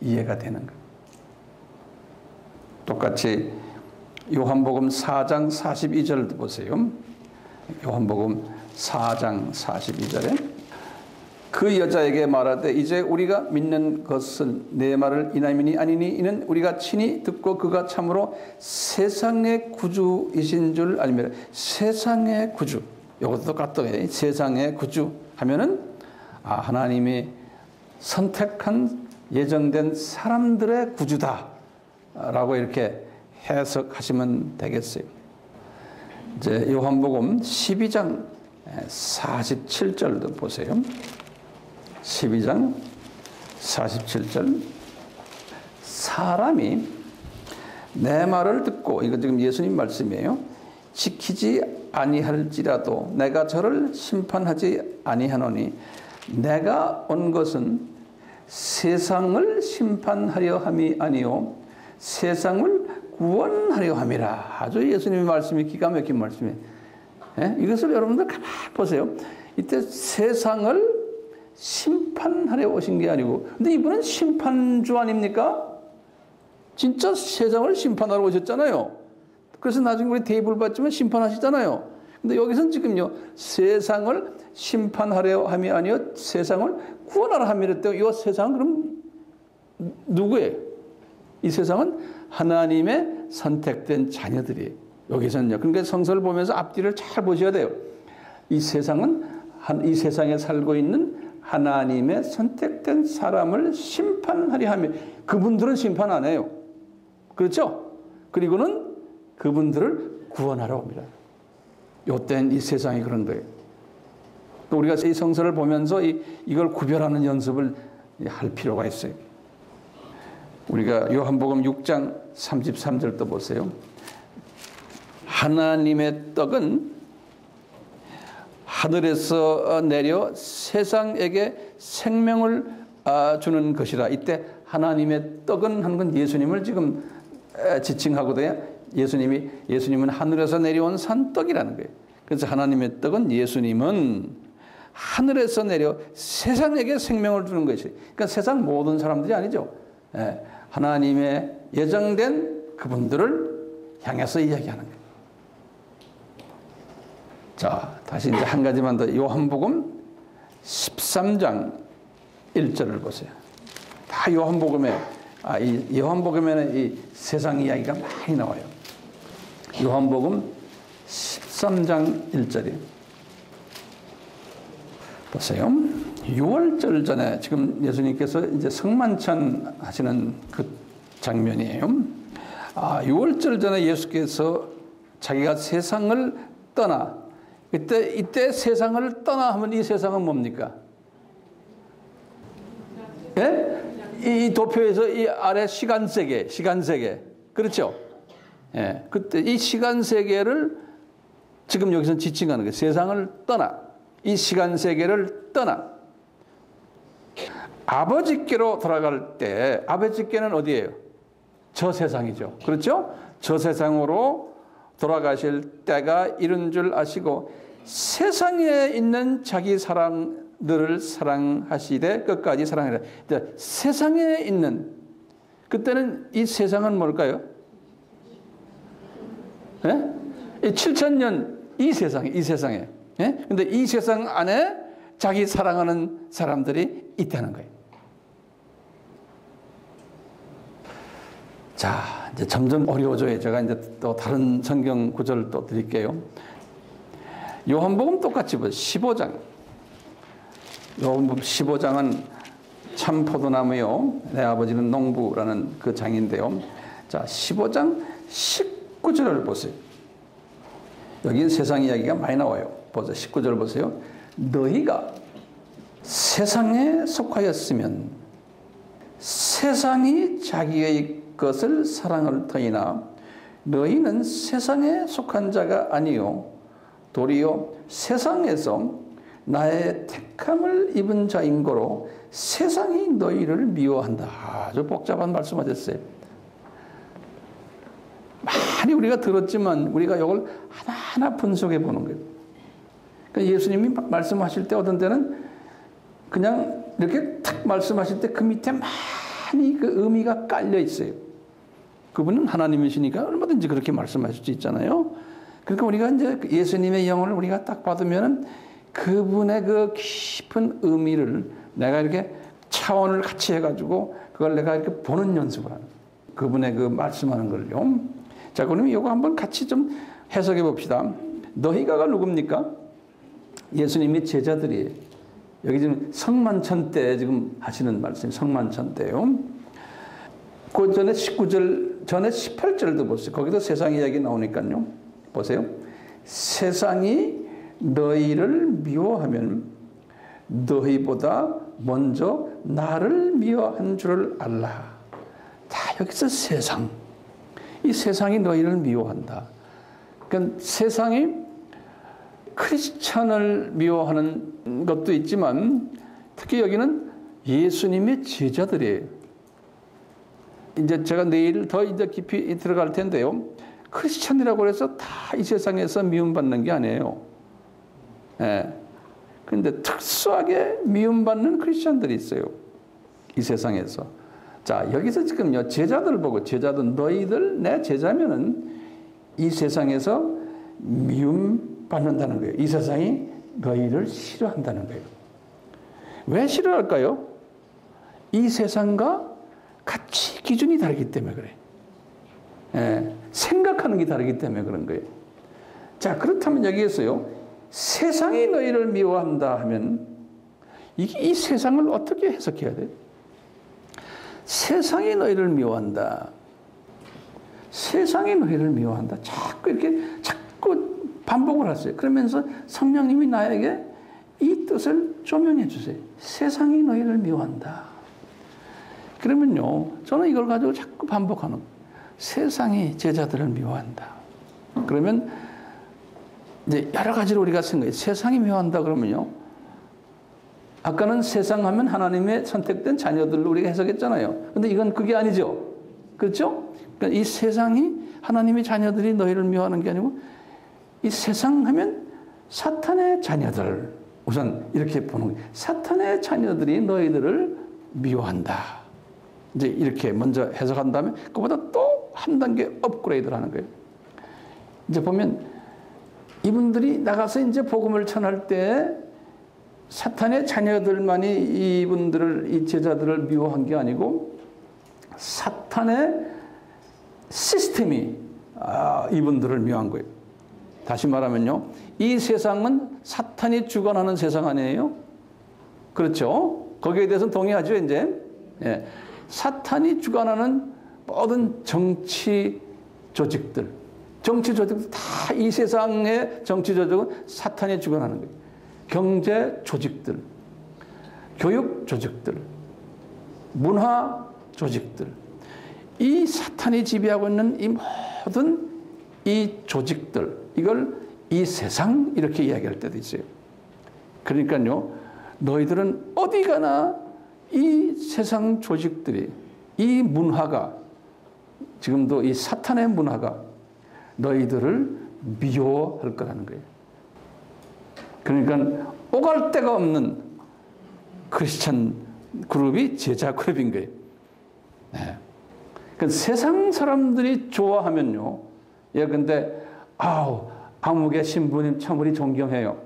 이해가 되는 거예요. 똑같이 요한복음 4장 42절도 보세요. 요한복음 4장 42절에 그 여자에게 말하되 이제 우리가 믿는 것은 내 말을 인함이니 아니니 이는 우리가 친히 듣고 그가 참으로 세상의 구주이신 줄 알미라. 세상의 구주. 이것도 똑같아요. 세상의 구주 하면은 하나님이 선택한 예정된 사람들의 구주다라고 이렇게 해석하시면 되겠어요. 이제 요한복음 12장 47절도 보세요. 12장 47절 사람이 내 말을 듣고 이거 지금 예수님 말씀이에요. 지키지 아니할지라도 내가 저를 심판하지 아니하노니 내가 온 것은 세상을 심판하려 함이 아니요 세상을 구원하려 함이라. 아주 예수님의 말씀이 기가 막힌 말씀이에요. 이것을 여러분들 가만히 보세요. 이때 세상을 심판하려 오신 게 아니고, 근데 이분은 심판주 아닙니까? 진짜 세상을 심판하러 오셨잖아요. 그래서 나중에 우리 대입을 받지만 심판하시잖아요. 근데 여기서는 지금요, 세상을 심판하려 함이 아니요 세상을 구원하려 함이라 때요. 이 세상은 그럼 누구예요? 이 세상은 하나님의 선택된 자녀들이에요. 여기서는요. 그러니까 성서를 보면서 앞뒤를 잘 보셔야 돼요. 이 세상은 이 세상에 살고 있는 하나님의 선택된 사람을 심판하려 하며 그분들은 심판 안 해요. 그렇죠? 그리고는 그분들을 구원하러 옵니다. 요때는 이 세상이 그런 거예요. 우리가 이 성서를 보면서 이걸 구별하는 연습을 할 필요가 있어요. 우리가 요한복음 6장 33절도 보세요. 하나님의 떡은 하늘에서 내려 세상에게 생명을 주는 것이라. 이때 하나님의 떡은 하는 건 예수님을 지금 지칭하거든요. 예수님은 하늘에서 내려온 산떡이라는 거예요. 그래서 하나님의 떡은 예수님은 하늘에서 내려 세상에게 생명을 주는 것이. 그러니까 세상 모든 사람들이 아니죠. 하나님의 예정된 그분들을 향해서 이야기하는 거예요. 자, 다시 이제 한 가지만 더. 요한복음 13장 1절을 보세요. 다 요한복음에, 이 요한복음에는 이 세상 이야기가 많이 나와요. 요한복음 13장 1절이 보세요. 6월절 전에 지금 예수님께서 이제 성만찬 하시는 그 장면이에요. 6월절 전에 예수께서 자기가 세상을 떠나, 이때 세상을 떠나 하면 이 세상은 뭡니까? 예? 이 도표에서 이 아래 시간세계. 그렇죠? 예. 그때 이 시간세계를 지금 여기서 지칭하는 거예요. 세상을 떠나. 이 시간세계를 떠나. 아버지께로 돌아갈 때, 아버지께는 어디예요? 저 세상이죠. 그렇죠? 저 세상으로 돌아가실 때가 이른 줄 아시고 세상에 있는 자기 사랑들을 사랑하시되 끝까지 사랑하라. 세상에 있는, 그때는 이 세상은 뭘까요? 예? 7,000년 이 세상에. 예? 근데 이 세상 안에 자기 사랑하는 사람들이 있다는 거예요. 자, 이제 점점 어려워져요. 제가 이제 또 다른 성경 구절을 또 드릴게요. 요한복음 똑같이 보세요. 15장. 요한복음 15장은 참 포도나무요, 내 아버지는 농부라는 그 장인데요. 자, 15장 19절을 보세요. 여기는 세상 이야기가 많이 나와요. 보세요. 19절 보세요. 너희가 세상에 속하였으면 세상이 자기의 것을 사랑할 터이나 너희는 세상에 속한 자가 아니요 도리어 세상에서 나의 택함을 입은 자인 거로 세상이 너희를 미워한다. 아주 복잡한 말씀하셨어요. 많이 우리가 들었지만 우리가 이걸 하나하나 분석해 보는 거예요. 그러니까 예수님이 말씀하실 때 어떤 때는 그냥 이렇게 탁 말씀하실 때 그 밑에 많이 그 의미가 깔려 있어요. 그분은 하나님이시니까 얼마든지 그렇게 말씀하실 수 있잖아요. 그러니까 우리가 이제 예수님의 영혼을 우리가 딱 받으면은 그분의 그 깊은 의미를 내가 이렇게 차원을 같이 해가지고 그걸 내가 이렇게 보는 연습을 하는 그분의 그 말씀하는 걸요. 자, 그러면 이거 한번 같이 좀 해석해 봅시다. 너희가가 누굽니까? 예수님이 제자들이에요. 여기 지금 성만찬 때 지금 하시는 말씀, 성만찬 때요. 그 전에 19절, 전에 18절도 보세요. 거기도 세상 이야기 나오니까요. 보세요. 세상이 너희를 미워하면 너희보다 먼저 나를 미워한 줄을 알라. 자, 여기서 세상. 이 세상이 너희를 미워한다. 그러니까 세상이 크리스찬을 미워하는 것도 있지만 특히 여기는 예수님의 제자들이에요. 이제 제가 내일 더 이제 깊이 들어갈 텐데요. 크리스찬이라고 해서 다 이 세상에서 미움받는 게 아니에요. 예. 그런데 특수하게 미움받는 크리스찬들이 있어요. 이 세상에서. 자, 여기서 지금요, 제자들 보고, 제자들, 너희들 내 제자면은 이 세상에서 미움받는다는 거예요. 이 세상이 너희를 싫어한다는 거예요. 왜 싫어할까요? 이 세상과 가치 기준이 다르기 때문에 그래. 예, 생각하는 게 다르기 때문에 그런 거예요. 자, 그렇다면 여기에서요, 세상이 너희를 미워한다 하면 이 세상을 어떻게 해석해야 돼? 세상이 너희를 미워한다. 세상이 너희를 미워한다. 자꾸 반복을 하세요. 그러면서 성령님이 나에게 이 뜻을 조명해 주세요. 세상이 너희를 미워한다. 그러면요, 저는 이걸 가지고 자꾸 반복하는 거예요. 세상이 제자들을 미워한다. 그러면 이제 여러 가지로 우리가 생각해요. 세상이 미워한다 그러면요. 아까는 세상 하면 하나님의 선택된 자녀들로 우리가 해석했잖아요. 근데 이건 그게 아니죠. 그렇죠? 그러니까 이 세상이 하나님의 자녀들이 너희를 미워하는 게 아니고 이 세상 하면 사탄의 자녀들. 우선 이렇게 보는 거예요. 사탄의 자녀들이 너희들을 미워한다. 이제 이렇게 먼저 해석한 다음에 그보다 또 한 단계 업그레이드를 하는 거예요. 이제 보면 이분들이 나가서 이제 복음을 전할 때 사탄의 자녀들만이 이분들을, 이 제자들을 미워한 게 아니고 사탄의 시스템이 이분들을 미워한 거예요. 다시 말하면요, 이 세상은 사탄이 주관하는 세상 아니에요? 그렇죠? 거기에 대해서는 동의하죠, 이제. 예. 사탄이 주관하는 모든 정치 조직들 다 이 세상의 정치 조직은 사탄이 주관하는 거예요. 경제 조직들, 교육 조직들, 문화 조직들, 이 사탄이 지배하고 있는 이 모든 이 조직들, 이걸 이 세상 이렇게 이야기할 때도 있어요. 그러니까요, 너희들은 어디 가나 이 세상 조직들이, 이 문화가, 지금도 이 사탄의 문화가 너희들을 미워할 거라는 거예요. 그러니까 오갈 데가 없는 크리스찬 그룹이 제자 그룹인 거예요. 네. 그러니까 세상 사람들이 좋아하면요, 예컨대 아무개 신부님 참 우리 존경해요.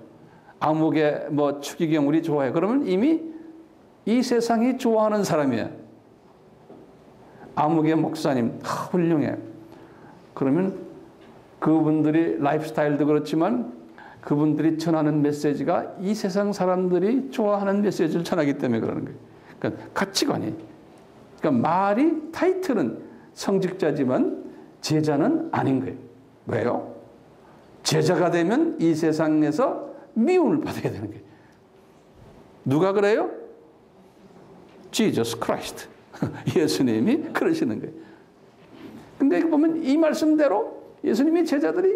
아무개 뭐 추기경 우리 좋아해요. 그러면 이미 이 세상이 좋아하는 사람이에요. 아무개 목사님 훌륭해. 그러면 그분들이 라이프스타일도 그렇지만 그분들이 전하는 메시지가 이 세상 사람들이 좋아하는 메시지를 전하기 때문에 그러는 거예요. 그러니까 가치관이. 그러니까 말이 타이틀은 성직자지만 제자는 아닌 거예요. 왜요? 제자가 되면 이 세상에서 미움을 받아야 되는 거예요. 누가 그래요? Jesus Christ. 예수님이 그러시는 거예요. 근데 보면 이 말씀대로 예수님이 제자들이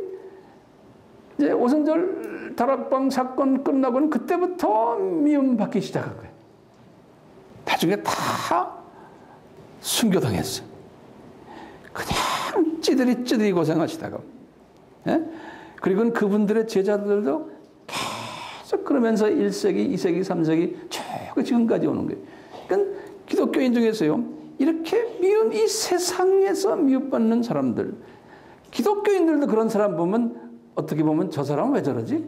이제 오순절 다락방 사건 끝나고는 그때부터 미움받기 시작한 거예요. 나중에 다 순교당했어요. 그냥 찌들이 고생하시다가. 예? 그리고 그분들의 제자들도 계속 그러면서 1세기, 2세기, 3세기 쭉 지금까지 오는 거예요. 그러니까 기독교인 중에서요, 이렇게 미운 이 세상에서 미움받는 사람들, 기독교인들도 그런 사람 보면 어떻게 보면 저 사람은 왜 저러지?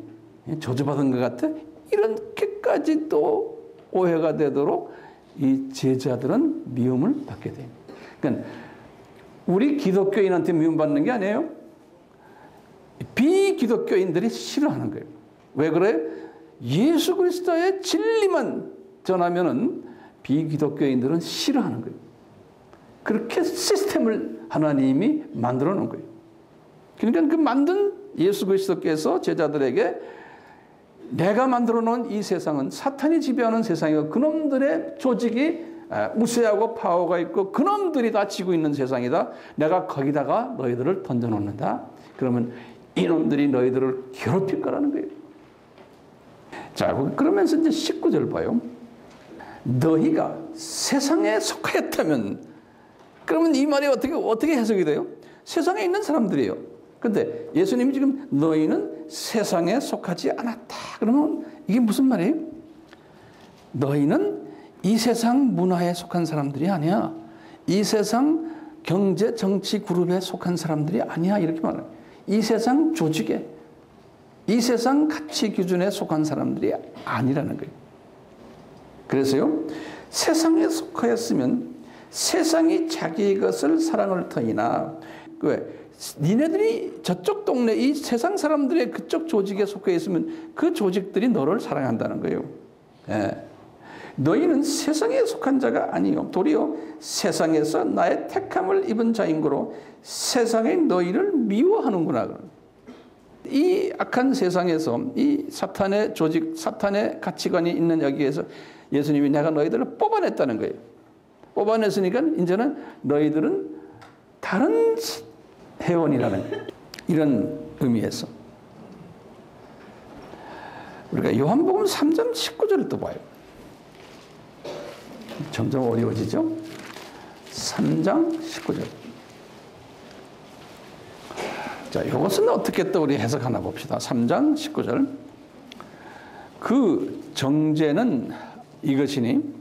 저주받은 것 같아? 이렇게까지 또 오해가 되도록 이 제자들은 미움을 받게 됩니다. 그러니까 우리 기독교인한테 미움받는 게 아니에요. 비기독교인들이 싫어하는 거예요. 왜 그래요? 예수 그리스도의 진리만 전하면은 비기독교인들은 싫어하는 거예요. 그렇게 시스템을 하나님이 만들어 놓은 거예요. 그러니까 그 만든 예수 그리스도께서 제자들에게 내가 만들어 놓은 이 세상은 사탄이 지배하는 세상이고 그놈들의 조직이 우세하고 파워가 있고 그놈들이 다 지고 있는 세상이다. 내가 거기다가 너희들을 던져놓는다. 그러면 이놈들이 너희들을 괴롭힐 거라는 거예요. 자, 그러면서 이제 19절 봐요. 너희가 세상에 속하였다면, 그러면 이 말이 어떻게 해석이 돼요? 세상에 있는 사람들이에요. 근데 예수님이 지금 너희는 세상에 속하지 않았다. 그러면 이게 무슨 말이에요? 너희는 이 세상 문화에 속한 사람들이 아니야. 이 세상 경제 정치 그룹에 속한 사람들이 아니야. 이렇게 말해요. 이 세상 조직에, 이 세상 가치 기준에 속한 사람들이 아니라는 거예요. 그래서요, 세상에 속하였으면 세상이 자기 것을 사랑을 터이나, 왜? 니네들이 저쪽 동네 이 세상 사람들의 그쪽 조직에 속해 있으면 그 조직들이 너를 사랑한다는 거예요. 예. 너희는 세상에 속한 자가 아니요 도리어 세상에서 나의 택함을 입은 자인 거로 세상에 너희를 미워하는구나. 이 악한 세상에서 이 사탄의 조직, 사탄의 가치관이 있는 여기에서 예수님이 내가 너희들을 뽑아냈다는 거예요. 뽑아냈으니까 이제는 너희들은 다른 회원이라는 이런 의미에서 우리가 요한복음 3장 19절을 또 봐요. 점점 어려워지죠? 3장 19절. 자, 이것은 어떻게 또 우리 해석하나 봅시다. 3장 19절. 그 정죄는 이것이니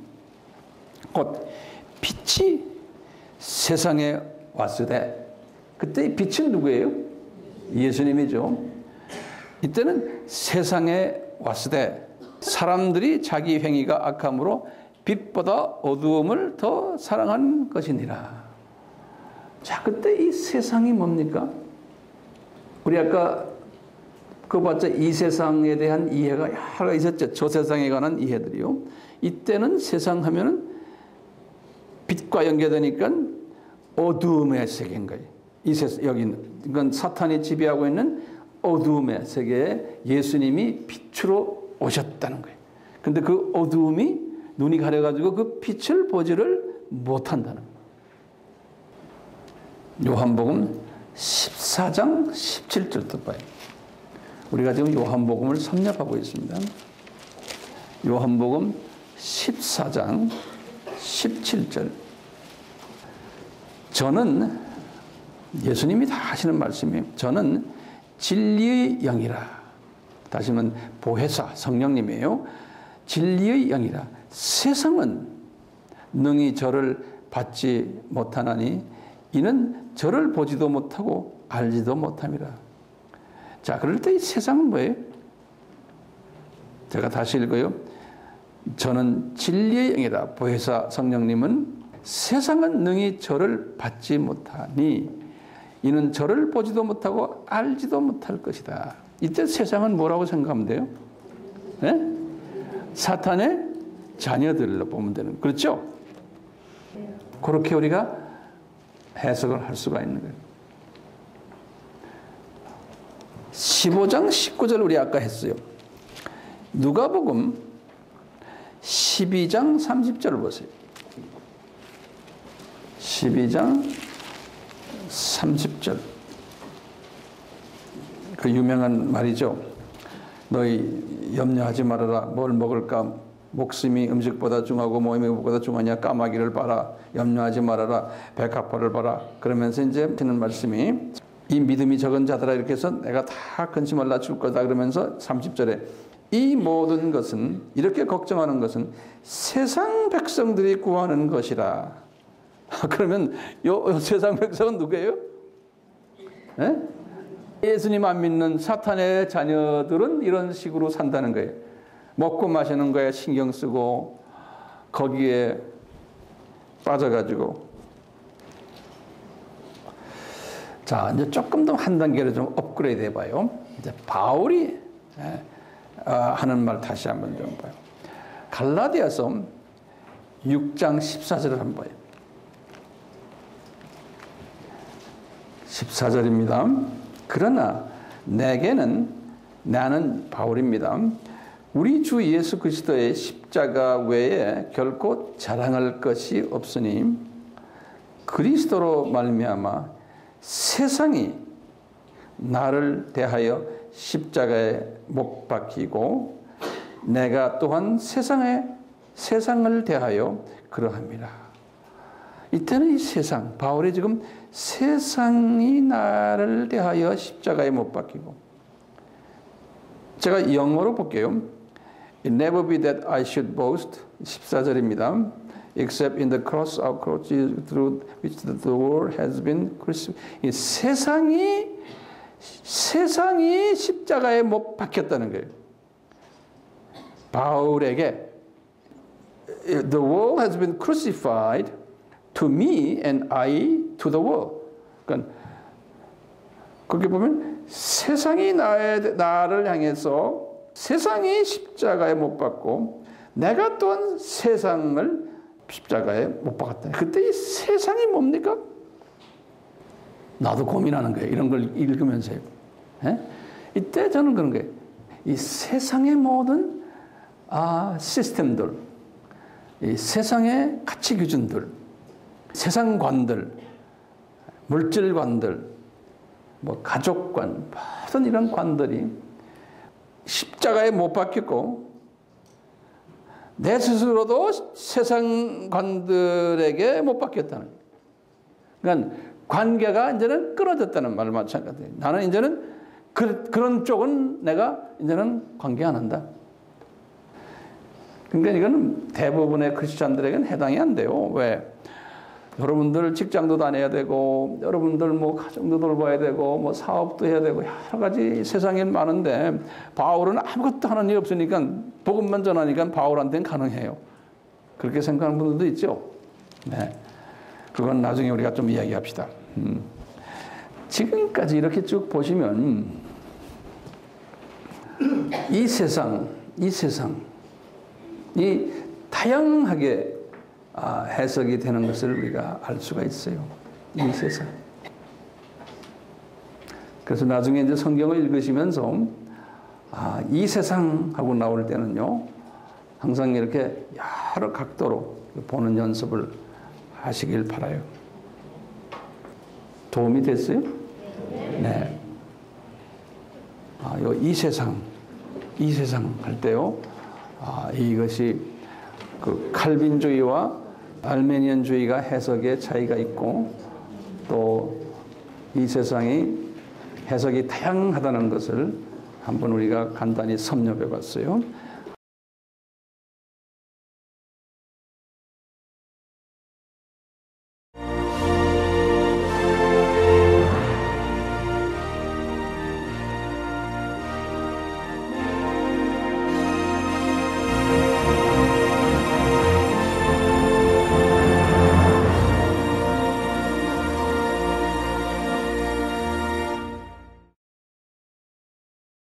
곧 빛이 세상에 왔으되, 그때 이 빛은 누구예요? 예수님이죠. 이때는 세상에 왔으되 사람들이 자기 행위가 악함으로 빛보다 어두움을 더 사랑한 것이니라. 자, 그때 이 세상이 뭡니까? 우리 아까 그 봤자 이 세상에 대한 이해가 여러 있었죠. 저 세상에 관한 이해들이요. 이때는 세상 하면은 빛과 연계되니까 어두움의 세계인 거예요. 이 세상, 여기는, 이건 사탄이 지배하고 있는 어두움의 세계에 예수님이 빛으로 오셨다는 거예요. 근데 그 어두움이 눈이 가려가지고 그 빛을 보지를 못한다는 거예요. 요한복음 14장 17절도 봐요. 우리가 지금 요한복음을 섭렵하고 있습니다. 요한복음 14장 17절. 저는, 예수님이 다 하시는 말씀이에요. 저는 진리의 영이라. 다시 하면 보혜사 성령님이에요. 진리의 영이라. 세상은 능히 저를 받지 못하나니 이는 저를 보지도 못하고 알지도 못함이라. 자, 그럴 때 이 세상은 뭐예요? 제가 다시 읽어요. 저는 진리의 영이라. 보혜사 성령님은 세상은 능히 저를 받지 못하니 이는 저를 보지도 못하고 알지도 못할 것이다. 이때 세상은 뭐라고 생각하면 돼요? 네? 사탄의 자녀들로 보면 되는, 그렇죠? 그렇게 우리가 해석을 할 수가 있는 거예요. 15장 19절 우리 아까 했어요. 누가복음 12장 30절을 보세요. 12장 30절. 그 유명한 말이죠. 너희 염려하지 말아라. 뭘 먹을까? 목숨이 음식보다 중하고 몸이 무엇보다 중하냐? 까마귀를 봐라. 염려하지 말아라. 백합화를 봐라. 그러면서 이제 하는 말씀이 이 믿음이 적은 자들아 이렇게 해서 내가 다 근심을 낮출 거다 그러면서 30절에 이 모든 것은 이렇게 걱정하는 것은 세상 백성들이 구하는 것이라. 그러면 요 세상 백성은 누구예요? 네? 예수님 안 믿는 사탄의 자녀들은 이런 식으로 산다는 거예요. 먹고 마시는 거에 신경 쓰고 거기에 빠져가지고. 자, 이제 조금 더 한 단계를 좀 업그레이드 해봐요. 이제 바울이 하는 말 다시 한번 좀 봐요. 갈라디아서 6장 14절을 한번 봐요. 14절입니다. 그러나 내게는 나는 바울입니다. 우리 주 예수 그리스도의 십자가 외에 결코 자랑할 것이 없으니 그리스도로 말미암아 세상이 나를 대하여 십자가에 못 박히고 내가 또한 세상을 대하여 그러합니다. 이때는 이 세상, 바울이 지금 세상이 나를 대하여 십자가에 못 박히고, 제가 영어로 볼게요. It never be that I should boast. 14절입니다. Except in the cross of Christ through which the world has been crucified. 이 세상이 십자가에 못 박혔다는 거예요. 바울에게 The world has been crucified to me and I to the world. 그러니까 거기 보면 세상이 나를 향해서 세상이 십자가에 못 박고 내가 또한 세상을 십자가에 못 박았다. 그때 이 세상이 뭡니까? 나도 고민하는 거예요. 이런 걸 읽으면서요. 이때 저는 그런 거예요. 이 세상의 모든 시스템들, 이 세상의 가치 기준들, 세상관들, 물질관들, 뭐 가족관, 모든 이런 관들이 십자가에 못 박혔고 내 스스로도 세상관들에게 못 박혔다는 거예요. 그러니까 관계가 이제는 끊어졌다는 말을 마찬가지예요. 나는 이제는 그런 쪽은 내가 이제는 관계 안 한다. 그러니까 이거는 대부분의 크리스찬들에게는 해당이 안 돼요. 왜? 여러분들 직장도 다녀야 되고, 여러분들 뭐 가정도 돌봐야 되고, 뭐 사업도 해야 되고, 여러 가지 세상에 많은데, 바울은 아무것도 하는 일 없으니까, 복음만 전하니까 바울한테는 가능해요. 그렇게 생각하는 분들도 있죠. 네. 그건 나중에 우리가 좀 이야기합시다. 지금까지 이렇게 쭉 보시면, 이 세상이 다양하게 해석이 되는 것을 우리가 알 수가 있어요. 이 세상. 그래서 나중에 이제 성경을 읽으시면서 이 세상하고 나올 때는요, 항상 이렇게 여러 각도로 보는 연습을 하시길 바라요. 도움이 됐어요? 네. 이 세상 할 때요, 이것이 그 칼빈주의와 알메니안주의가 해석의 차이가 있고 또 이 세상이 해석이 다양하다는 것을 한번 우리가 간단히 섭렵해 봤어요.